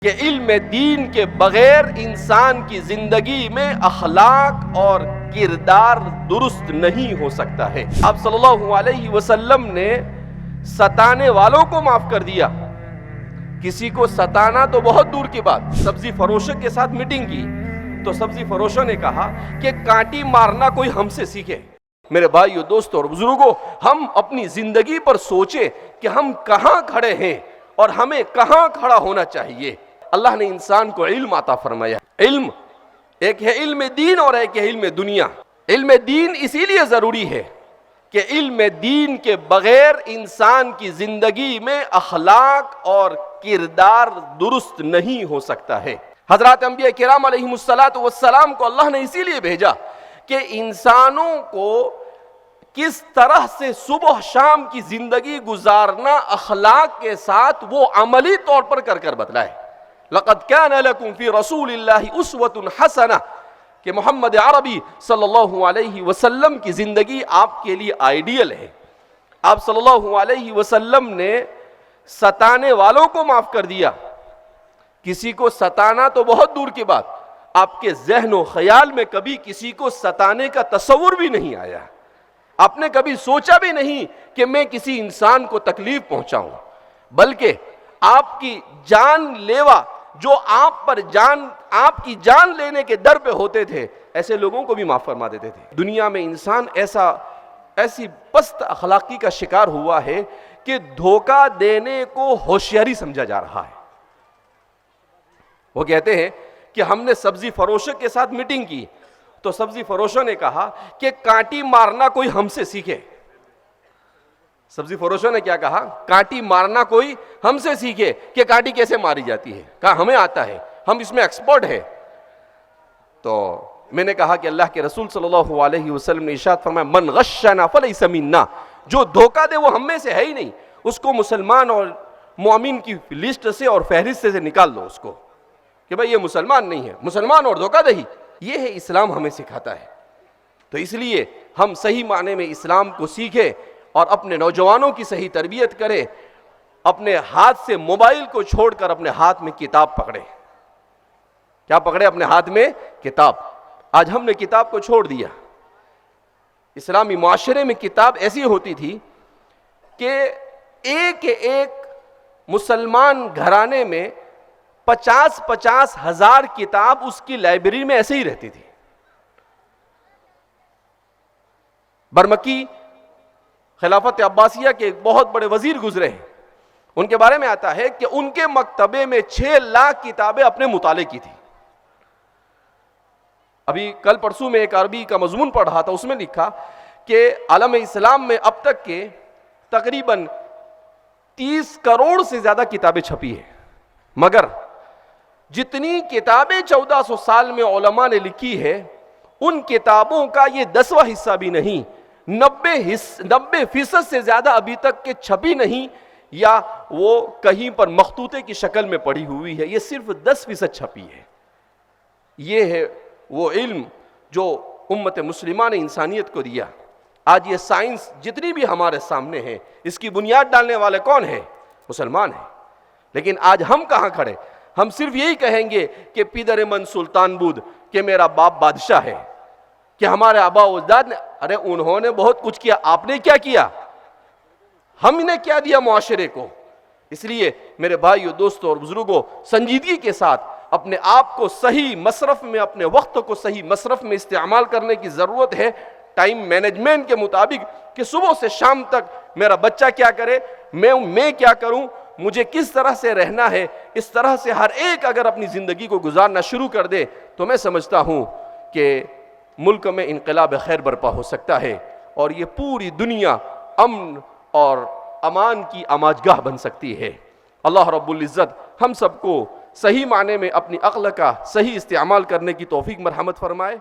کہ علم دین کے بغیر انسان کی زندگی میں اخلاق اور کردار درست نہیں ہو سکتا ہے۔ آپ صلی اللہ علیہ وسلم نے ستانے والوں کو معاف کر دیا، کسی کو ستانا تو بہت دور کی بات۔ سبزی فروشوں کے ساتھ میٹنگ کی تو سبزی فروشوں نے کہا کہ کانٹی مارنا کوئی ہم سے سیکھے۔ میرے بھائیو، دوستو اور بزرگوں، ہم اپنی زندگی پر سوچیں کہ ہم کہاں کھڑے ہیں اور ہمیں کہاں کھڑا ہونا چاہیے۔ اللہ نے انسان کو علم عطا فرمایا۔ علم ایک ہے علم دین اور ایک ہے علم دنیا۔ علم دین اسی لیے ضروری ہے کہ علم دین کے بغیر انسان کی زندگی میں اخلاق اور کردار درست نہیں ہو سکتا ہے۔ حضرات انبیاء کرام علیہم السلام کو اللہ نے اسی لیے بھیجا کہ انسانوں کو کس طرح سے صبح شام کی زندگی گزارنا اخلاق کے ساتھ وہ عملی طور پر کر بتلائے۔ لَقَدْ كَانَ لَكُمْ فِي رَسُولِ اللَّهِ أُسْوَةٌ حَسَنَةٌ کہ محمد عربی صلی اللہ علیہ وسلم کی زندگی آپ کے لیے آئیڈیل ہے۔ آپ صلی اللہ علیہ وسلم نے ستانے والوں کو معاف کر دیا، کسی کو ستانا تو بہت دور کی بات۔ آپ کے ذہن و خیال میں کبھی کسی کو ستانے کا تصور بھی نہیں آیا، آپ نے کبھی سوچا بھی نہیں کہ میں کسی انسان کو تکلیف پہنچاؤں، بلکہ آپ کی جان لیوا جو آپ کی جان لینے کے در پہ ہوتے تھے، ایسے لوگوں کو بھی معاف فرما دیتے تھے۔ دنیا میں انسان ایسی پست اخلاقی کا شکار ہوا ہے کہ دھوکہ دینے کو ہوشیاری سمجھا جا رہا ہے۔ وہ کہتے ہیں کہ ہم نے سبزی فروشوں کے ساتھ میٹنگ کی تو سبزی فروشوں نے کہا کہ کانٹی مارنا کوئی ہم سے سیکھے۔ سبزی فروشوں نے کیا کہا؟ کانٹی مارنا کوئی ہم سے سیکھے کہ کانٹی کیسے ماری جاتی ہے۔ کہا ہمیں آتا ہے، ہم اس میں ایکسپرٹ ہیں۔ تو میں نے کہا کہ اللہ کے رسول صلی اللہ علیہ وسلم نے ارشاد فرمایا، من غشنا فلیس منا، جو دھوکہ دے وہ ہم میں سے ہے ہی نہیں، اس کو مسلمان اور مومن کی لسٹ سے اور فہرست سے نکال دو اس کو، کہ بھئی یہ مسلمان نہیں ہے، مسلمان اور دھوکہ دہی۔ یہ ہے اسلام ہمیں سکھاتا ہے۔ تو اس لیے ہم صحیح معنی میں اسلام کو سیکھیں اور اپنے نوجوانوں کی صحیح تربیت کریں۔ اپنے ہاتھ سے موبائل کو چھوڑ کر اپنے ہاتھ میں کتاب پکڑیں۔ کیا پکڑے؟ اپنے ہاتھ میں کتاب۔ آج ہم نے کتاب کو چھوڑ دیا۔ اسلامی معاشرے میں کتاب ایسی ہوتی تھی کہ ایک مسلمان گھرانے میں 50 ہزار کتاب اس کی لائبریری میں ایسے ہی رہتی تھی۔ برمکی خلافت عباسیہ کے ایک بہت بڑے وزیر گزرے ہیں، ان کے بارے میں آتا ہے کہ ان کے مکتبے میں 6 لاکھ کتابیں اپنے مطالعے کی تھی۔ ابھی کل پرسوں میں ایک عربی کا مضمون پڑھ رہا تھا، اس میں لکھا کہ عالم اسلام میں اب تک کے تقریباً 30 کروڑ سے زیادہ کتابیں چھپی ہیں، مگر جتنی کتابیں 1400 سال میں علماء نے لکھی ہے، ان کتابوں کا یہ 10واں حصہ بھی نہیں، 90% سے زیادہ ابھی تک کے چھپی نہیں، یا وہ کہیں پر مخطوطے کی شکل میں پڑی ہوئی ہے، یہ صرف 10% چھپی ہے۔ یہ ہے وہ علم جو امت مسلمہ نے انسانیت کو دیا۔ آج یہ سائنس جتنی بھی ہمارے سامنے ہے، اس کی بنیاد ڈالنے والے کون ہیں؟ مسلمان ہیں۔ لیکن آج ہم کہاں کھڑے؟ ہم صرف یہی کہیں گے کہ پیدر من سلطان بود، کہ میرا باپ بادشاہ ہے، کہ ہمارے آبا و اجداد نے، ارے انہوں نے بہت کچھ کیا، آپ نے کیا کیا؟ ہم نے کیا دیا معاشرے کو؟ اس لیے میرے بھائیو، دوستو اور بزرگوں، سنجیدگی کے ساتھ اپنے آپ کو صحیح مصرف میں، اپنے وقت کو صحیح مصرف میں استعمال کرنے کی ضرورت ہے، ٹائم مینجمنٹ کے مطابق، کہ صبح سے شام تک میرا بچہ کیا کرے، میں کیا کروں، مجھے کس طرح سے رہنا ہے۔ اس طرح سے ہر ایک اگر اپنی زندگی کو گزارنا شروع کر دے تو میں سمجھتا ہوں کہ ملک میں انقلاب خیر برپا ہو سکتا ہے، اور یہ پوری دنیا امن اور امان کی آماجگاہ بن سکتی ہے۔ اللہ رب العزت ہم سب کو صحیح معنی میں اپنی عقل کا صحیح استعمال کرنے کی توفیق مرحمت فرمائے۔